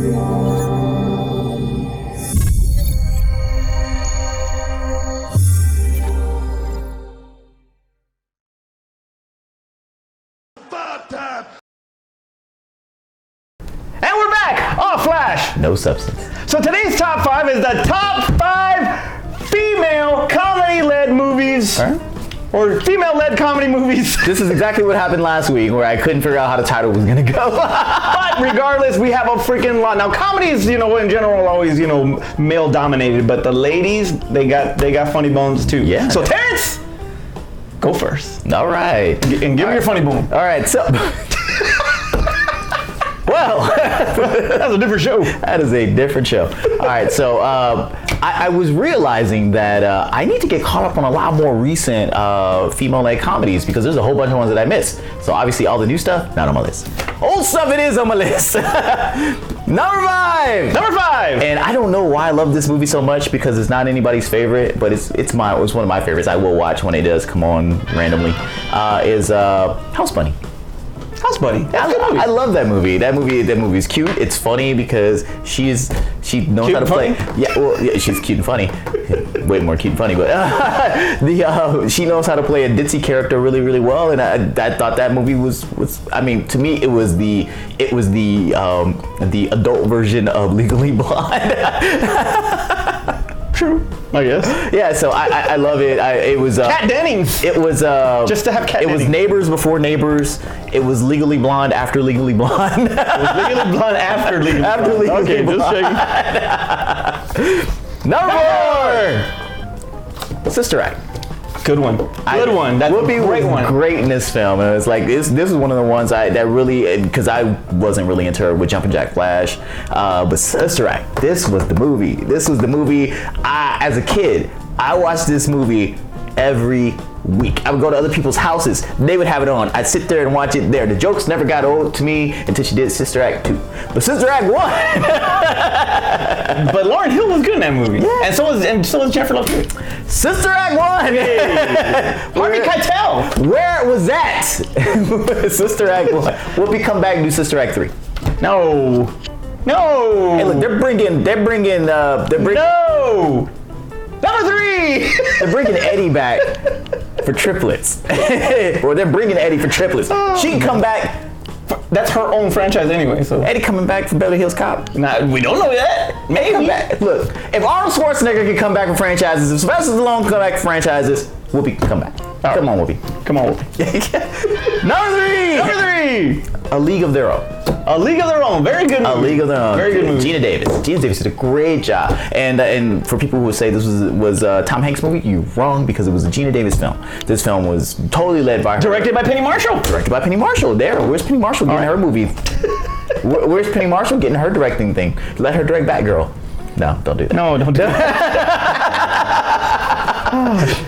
And we're back on Flash. No substance. So today's top 5 is the top 5 female comedy-led movies. All right. Or female-led comedy movies. This is exactly what happened last week, where I couldn't figure out how the title was gonna go. But regardless, we have a freaking lot. Now, comedies, in general, are always, male-dominated. But the ladies, they got funny bones too. Yeah. So Terrence, go first. All right. And give me your funny bone. All right. So. Well, that's a different show. That is a different show. All right, so I was realizing that I need to get caught up on a lot more recent female-led comedies because there's a whole bunch of ones that I missed. So obviously all the new stuff, not on my list. Old stuff, it is on my list. Number 5. And I don't know why I love this movie so much because it's not anybody's favorite, but it's one of my favorites. I will watch when it does come on randomly. Is House Bunny. House Bunny. I love that movie. That movie is cute. It's funny because she knows cute how to play. Funny? Yeah, she's cute and funny. Way more cute and funny, but she knows how to play a ditzy character really, really well. And I thought that movie was. I mean, to me, it was the adult version of Legally Blonde. True, I guess. Yeah, so I love it. It was Kat Dennings. It was just to have Kat Dennings. It was Neighbors before Neighbors. It was Legally Blonde after Legally Blonde. It was Legally Blonde after Legally Blonde. After Legally okay, Blonde. Just checking. Number 4. Sister Act. Good one. Good one. That's Whoopi a great was one. Great in this film. And it was like this is one of the ones that really, because I wasn't really into her with Jumpin' Jack Flash, but Sister Act. This was the movie. As a kid, I watched this movie every week. I would go to other people's houses. They would have it on. I'd sit there and watch it there. The jokes never got old to me until she did Sister Act 2. But Sister Act 1. But Lauryn Hill was good in that movie. Yeah. And so was Jennifer Love Hewitt. Sister Act 1. Harvey Keitel. Where was that? Sister Act 1. Whoopi come back and do Sister Act 3. No. Hey, look, they're bringing. No. Number 3. They're bringing Eddie back for triplets. Or they're bringing Eddie for triplets. She can come back. That's her own franchise anyway, so. Eddie coming back for Beverly Hills Cop. Nah, we don't know that. Maybe. Come back. Look, if Arnold Schwarzenegger can come back for franchises, if Sylvester Stallone can come back for franchises, Whoopi can come back. Come on, Whoopi. Number 3. A League of Their Own. A League of Their Own. Very good movie. A League of Their Own. Very good movie. Gina Davis did a great job. And for people who would say this was a Tom Hanks movie, you're wrong because it was a Gina Davis film. This film was totally led by her. Directed by Penny Marshall. Where's Penny Marshall getting her movie? Where's Penny Marshall getting her directing thing? Let her direct Batgirl. No, don't do that. No, don't do that.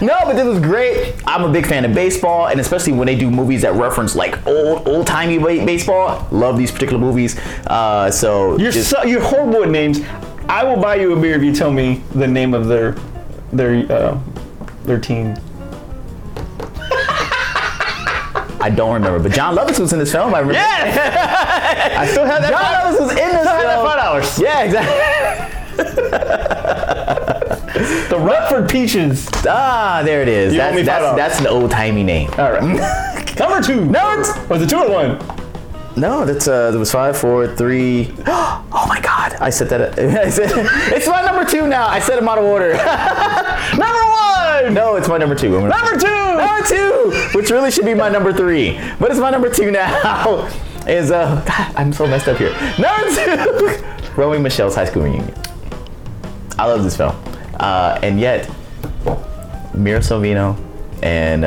No, but this was great. I'm a big fan of baseball, and especially when they do movies that reference like old-timey baseball. Love these particular movies. You're horrible at names. I will buy you a beer if you tell me the name of their team. I don't remember, but John Lovitz was in this film. I remember. Yes! I still have that. John Lovitz was in this film. $5. Yeah, exactly. The Rutherford Peaches. Ah, there it is. That's an old-timey name. All right. Number 2. Was it 2 or 1? No, that's there was 5, 4, 3. Oh my God! I said that. It's my number 2 now. I said them out of order. Number 1. No, it's my number 2. Number 2, which really should be my number 3, but it's my number 2 now. God, I'm so messed up here. Number 2, Rowing Michelle's High School Reunion. I love this film, and yet Mira Sorvino and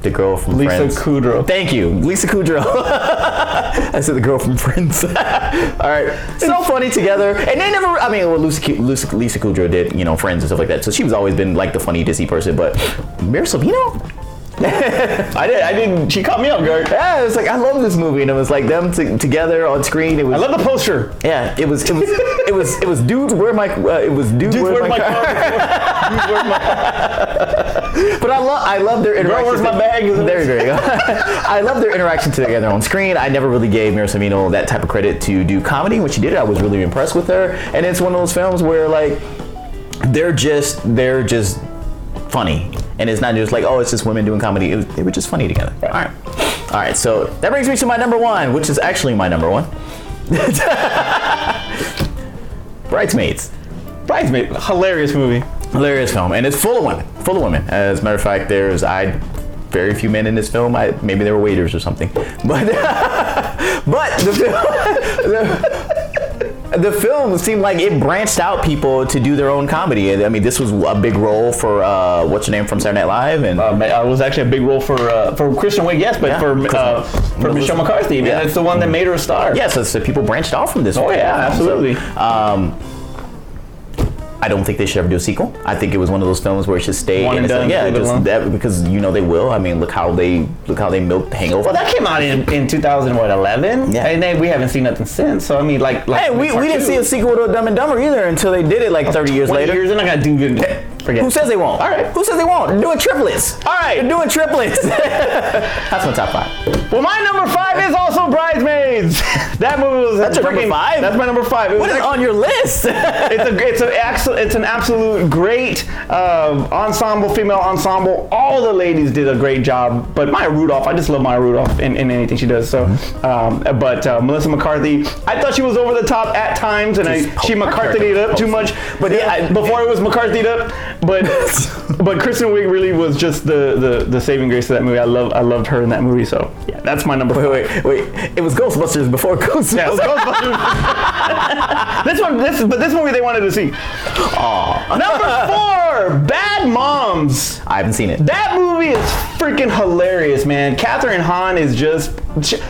the girl from Friends. Lisa Kudrow. Thank you, Lisa Kudrow. I said the girl from Friends. All right, so funny together, and they never. I mean, well, Lisa Kudrow did, Friends and stuff like that, so she's always been like the funny Disney person. But Mira Sorvino, I didn't. She caught me off guard. Yeah, it was like I love this movie, and it was like them together on screen. It was. I love the poster. Yeah, it was dudes where my where's my car. Dudes, where's my But I love their interaction. Girl, where's my bag? There you go. I love their interaction together on screen. I never really gave Mira Sorvino that type of credit to do comedy. When she did it, I was really impressed with her. And it's one of those films where like they're just funny, and it's not just like, oh, it's just women doing comedy. They were just funny together. All right. So that brings me to my number one, which is actually my number one. Bridesmaids, hilarious movie. hilarious film, and it's full of women. As a matter of fact, there's very few men in this film. Maybe they were waiters or something, but the film seemed like it branched out people to do their own comedy. I mean, this was a big role for what's her name from Saturday Night Live, and it was actually a big role for Kristen Wiig, yes, but for Michelle McCarthy, man, it's the one that made her a star. Yeah, so people branched off from this. Oh yeah, absolutely. So, I don't think they should ever do a sequel. I think it was one of those films where it should stay. One and done. Yeah, just that, because they will. I mean, look how they milked Hangover. Well, that came out in 2011. Yeah, and then we haven't seen nothing since. So I mean, like hey, we didn't see a sequel to Dumb and Dumber either until they did it like 30 years later. Years, they're not gonna do good. Forget. Who says they won't? All right. Who says they won't? They're doing triplets. All right. They're doing triplets. That's my top 5. Well, my number 5 is also Bridesmaids. That movie was. That's your number 5. That's my number 5. What is on your list? It's an absolute great female ensemble. All the ladies did a great job. But Maya Rudolph, I just love Maya Rudolph in anything she does. So, but Melissa McCarthy, I thought she was over the top at times, and she McCarthy'd it up too much. But before it was McCarthy'd up. But Kristen Wiig really was just the saving grace of that movie. I loved her in that movie. So yeah, that's my number. Wait. It was Ghostbusters before Ghostbusters. Yeah, it was Ghostbusters. this movie they wanted to see. Aww. Number 4, Bad Moms. I haven't seen it. That movie is freaking hilarious, man. Kathryn Hahn is just.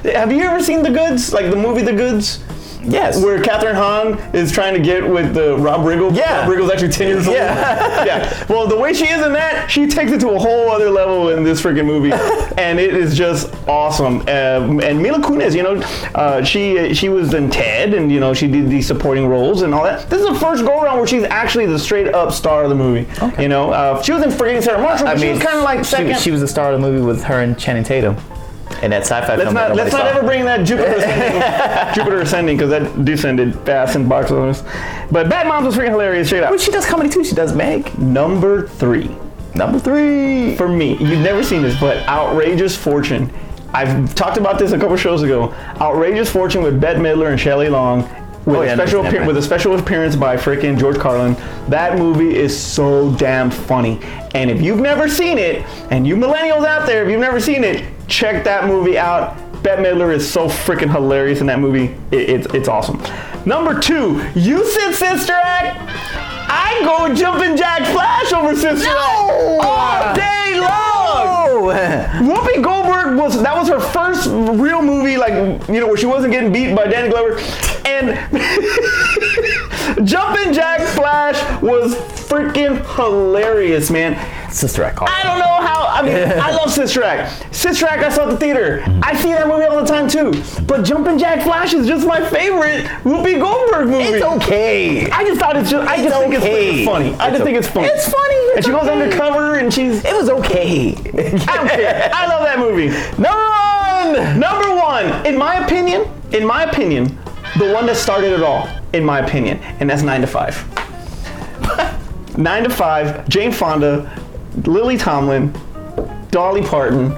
Have you ever seen The Goods? Like the movie The Goods? Yes. Where Kathryn Hahn is trying to get with Rob Riggle. Yeah. Rob Riggle's actually 10 years old. Yeah. Well, the way she is in that, she takes it to a whole other level in this freaking movie, and it is just awesome. And Mila Kunis, she was in Ted, and she did these supporting roles and all that. This is the first go around where she's actually the straight up star of the movie. Okay. She was in Forgetting Sarah Marshall. But she was kind of like second. She was the star of the movie with her and Channing Tatum. And that sci-fi film. Let's not ever bring that Jupiter Ascending, because that descended fast in box office. But Bad Moms was freaking hilarious. Straight up. But she does comedy too. She does Meg. Number 3 for me. You've never seen this, but Outrageous Fortune. I've talked about this a couple shows ago. Outrageous Fortune with Bette Midler and Shelley Long. With a special appearance by freaking George Carlin. That movie is so damn funny. And if you've never seen it, and you millennials out there, if you've never seen it, check that movie out. Bette Midler is so freaking hilarious in that movie. It's awesome. Number 2, you said Sister Act. I go Jumpin' Jack Flash over Sister Act all day long. Whoopi Goldberg was her first real movie, where she wasn't getting beat by Danny Glover. And Jumpin' Jack Flash was freaking hilarious, man. Sister Act. I don't know how. I mean, I love Sister Act. Sister Act, I saw at the theater. I see that movie all the time too. But Jumpin' Jack Flash is just my favorite Whoopi Goldberg movie. It's okay. I just thought it's just. I just think it's funny. I just think it's funny. It's funny. And she goes undercover and she's. It was okay. I don't care. I love that movie. Number one. In my opinion, the one that started it all, in my opinion, and that's 9 to 5. 9 to 5. Jane Fonda, Lily Tomlin, Dolly Parton,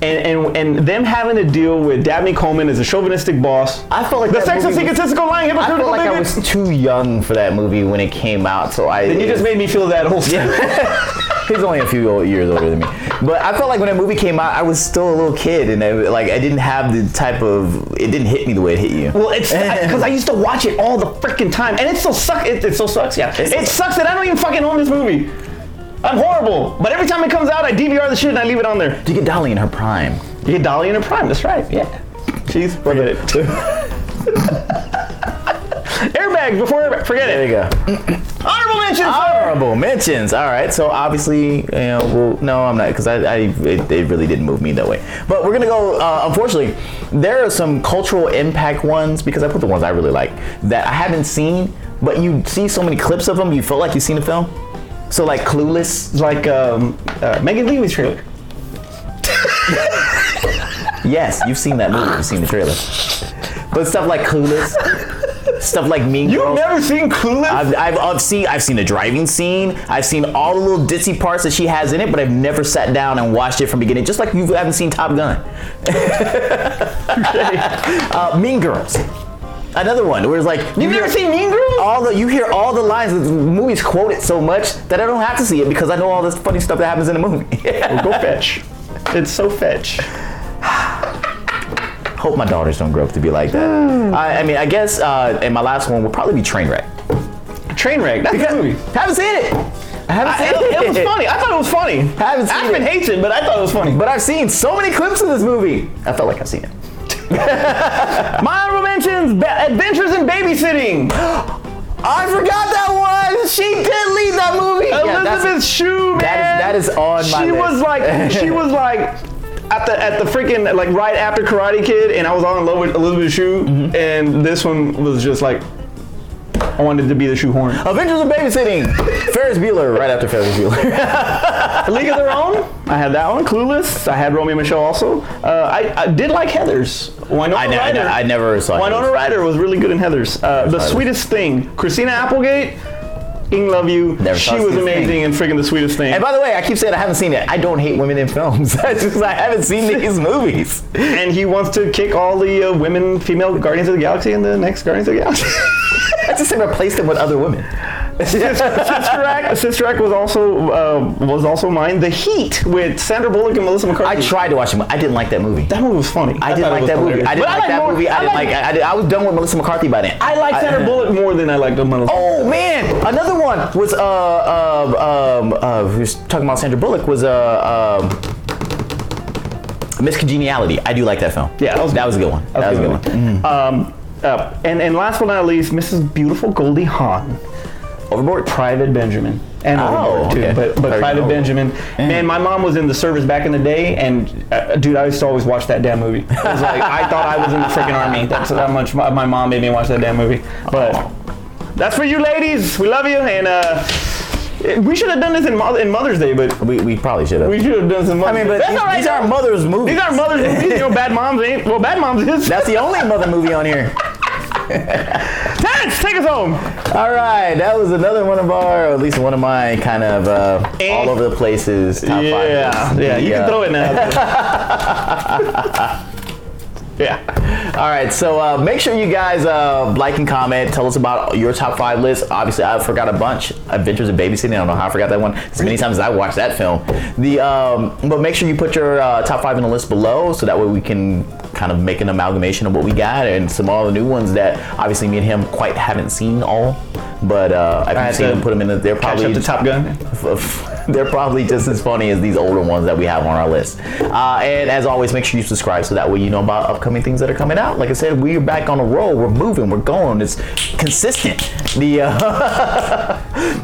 and them having to deal with Dabney Coleman as a chauvinistic boss. I felt like the sexist, egotistical, lying, hypocritical. I felt like I was too young for that movie when it came out, so Then you just made me feel that old. Yeah. He's only a few years older than me, but I felt like when that movie came out, I was still a little kid, and I didn't have the type of. It didn't hit me the way it hit you. Well, it's because I used to watch it all the freaking time, and it still sucks. It still sucks. Yeah, it sucks that I don't even fucking own this movie. I'm horrible, but every time it comes out, I DVR the shit and I leave it on there. You get Dolly in her prime. You get Dolly in her prime. That's right. Yeah. She's forget it. Airbags before forget There it. you go. Honorable mentions. Honorable mentions. All right. So obviously, no, I'm not, because it really didn't move me that way. But we're gonna go. Unfortunately, there are some cultural impact ones, because I put the ones I really like that I haven't seen, but you see so many clips of them, you feel like you've seen the film. So like Clueless, Like Megan Levy's trailer. yes, you've seen that movie, you've seen the trailer. But stuff like Clueless, stuff like Mean You've Girls. never seen Clueless? I've seen the driving scene. I've seen all the little ditzy parts that she has in it, but I've never sat down and watched it from beginning. Just like you haven't seen Top Gun. Mean Girls. Another one where it's like You've never seen Mean Girls? You hear all the lines. The movie's quoted so much that I don't have to see it because I know all this funny stuff that happens in the movie. Well, go fetch. It's so fetch. Hope my daughters don't grow up to be like that. I mean, I guess, and my last one will probably be Trainwreck. Trainwreck. That's a movie. Haven't seen it. I haven't seen it. It was funny. I thought it was funny. Haven't seen Aspen it. hates it, but I thought it was funny. But I've seen so many clips of this movie. I felt like I've seen it. My honorable mentions: Adventures in Babysitting. I forgot that one. She did lead that movie. Elizabeth Shue, man. That is on my She list. was like at the freaking, like, right after Karate Kid, and I was all in love with Elizabeth Shue, and this one was just like, I wanted to be the shoehorn. Adventures in Babysitting. Ferris Bueller, right after Ferris Bueller. A League of Their Own. I had that one. Clueless. I had Romeo and Michelle also. I did like Heathers. I never saw Winona Heathers. Ryder was really good in Heathers. The Sweetest Thing. Christina Applegate. Ing Love You. Never saw She was Sweetest amazing in freaking The Sweetest Thing. And by the way, I keep saying I haven't seen it. I don't hate women in films. I haven't seen these movies. And he wants to kick all the female Guardians of the Galaxy in the next Guardians of the Galaxy. I just replaced them with other women. Sister Act was also mine. The Heat with Sandra Bullock and Melissa McCarthy. I tried to watch it. I didn't like that movie. That movie was funny. I didn't like that movie. I didn't like that movie. I was done with Melissa McCarthy by then. I like Sandra Bullock more than I liked Melissa. Oh man, another one was we was talking about Sandra Bullock was Miss Congeniality. I do like that film. Yeah, that was a good one. That was a good one. And last but not least, Mrs. Beautiful Goldie Hawn. Overboard? Private Benjamin. And Overboard too, okay. but Private Benjamin. Man, my mom was in the service back in the day, and dude, I used to always watch that damn movie. I was like, I thought I was in the freaking army. That's how much my mom made me watch that damn movie. But that's for you ladies. We love you, and we should have done this in Mother's Day, but we probably should have. we should have done some. I mean, but these are mother's movies. These are mother's movies. You know, Bad Moms ain't. Well, Bad Moms is. That's the only mother movie on here. Terrence, take us home. All right, that was another one of our, or at least one of my kind of all over the places top 5 lists. Yeah, you can throw it now. Yeah. All right, so make sure you guys like and comment. Tell us about your top 5 list. Obviously, I forgot a bunch. Adventures in Babysitting. I don't know how I forgot that one. As many times as I watched that film. But make sure you put your top 5 in the list below, so that way we can kind of make an amalgamation of what we got and some all the new ones that obviously me and him quite haven't seen all. But I've seen them put them in. They're probably catch up to Top Gun. They're probably just as funny as these older ones that we have on our list. And as always, make sure you subscribe so that way you know about upcoming things that are coming out. Like I said, we're back on the roll. We're moving. We're going. It's consistent.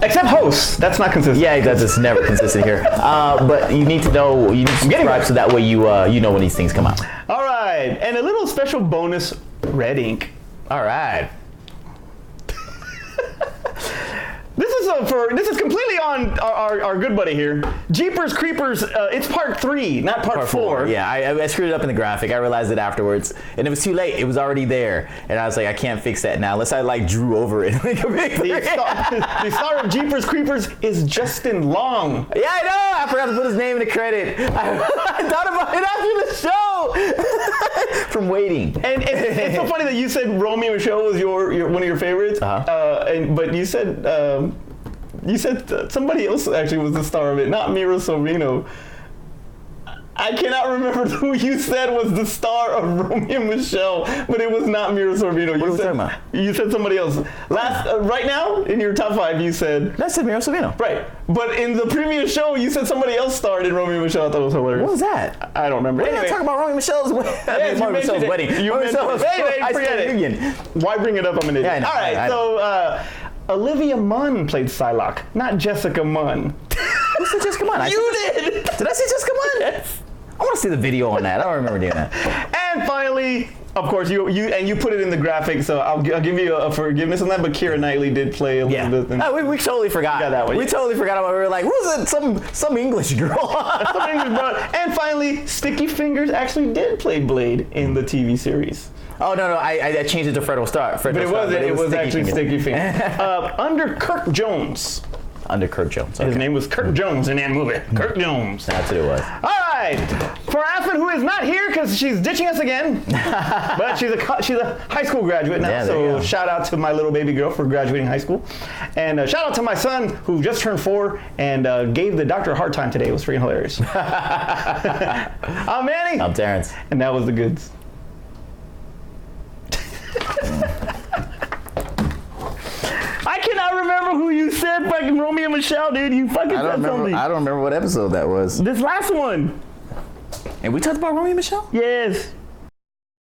Except hosts. That's not consistent. Yeah, that's just never consistent here. But you need to know. You need to subscribe so that way you know when these things come out. All right, and a little special bonus: red ink. All right. This is completely on our good buddy here. Jeepers Creepers. It's part 3, not part 4. Yeah, I screwed it up in the graphic. I realized it afterwards, and it was too late. It was already there, and I was like, I can't fix that now unless I like drew over it. The star of Jeepers Creepers is Justin Long. Yeah, I know. I forgot to put his name in the credit. I thought about it after the show. From Waiting. And it's so funny that you said Romeo and Michelle was your one of your favorites. But you said somebody else actually was the star of it, not Mira Sorvino. I cannot remember who you said was the star of Romeo and Michelle, but it was not Mira Sorvino. What are we talking about? You said somebody else. Right now, in your top 5, you said... That's Mira Sorvino. Right. But in the previous show, you said somebody else starred in Romeo and Michelle. I thought it was hilarious. What was that? I don't remember. We're not talking about Romeo and Michelle's wedding. Yes, Romeo and Michelle's wedding. You mentioned it. Forget it. Why bring it up? I'm an idiot. Yeah, All right, so Olivia Munn played Psylocke, not Jessica Munn. Who said Jessica Munn? You did! Did I say Jessica Munn? Yes. I want to see the video on that. I don't remember doing that. And finally, of course, you put it in the graphic, so I'll give you a forgiveness on that. But Keira Knightley did play Elizabeth. Yeah. We totally forgot. Got that one. We totally forgot about it. We were like, what was it? Some English girl. Some English girl. And finally, Sticky Fingers actually did play Blade in the TV series. Oh no! I changed it to Fred Starr. But it was actually Sticky Fingers. Under Kirk Jones. Under Kirk Jones. Okay. His name was Kirk Jones in that movie. Kirk Jones. That's what it was. All right. For Aspen, who is not here because she's ditching us again, but she's a high school graduate now. Yeah, so shout out to my little baby girl for graduating high school, and shout out to my son who just turned 4 and gave the doctor a hard time today. It was freaking hilarious. I'm Manny. I'm Terrence. And that was the goods. I cannot remember who you said fucking Romeo and Michelle, dude. You fucking said something. I don't remember what episode that was. This last one. And we talked about Romeo and Michelle? Yes.